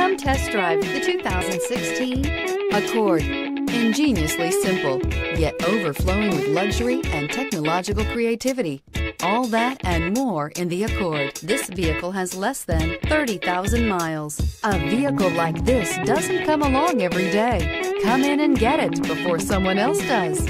Come test drive the 2016 Accord. Ingeniously simple, yet overflowing with luxury and technological creativity. All that and more in the Accord. This vehicle has less than 30,000 miles. A vehicle like this doesn't come along every day. Come in and get it before someone else does.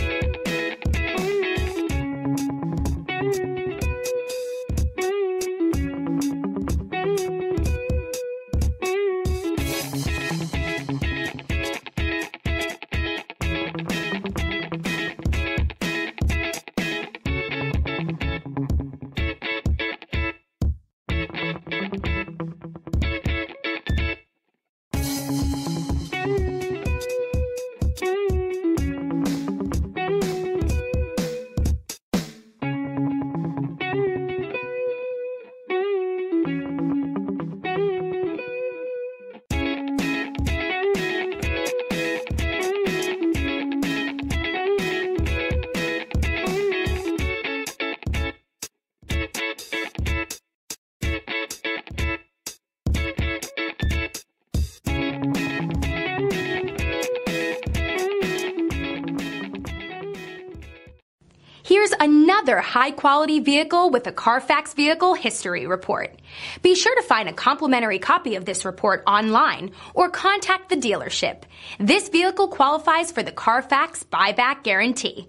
Here's another high-quality vehicle with a Carfax Vehicle History Report. Be sure to find a complimentary copy of this report online or contact the dealership. This vehicle qualifies for the Carfax Buyback Guarantee.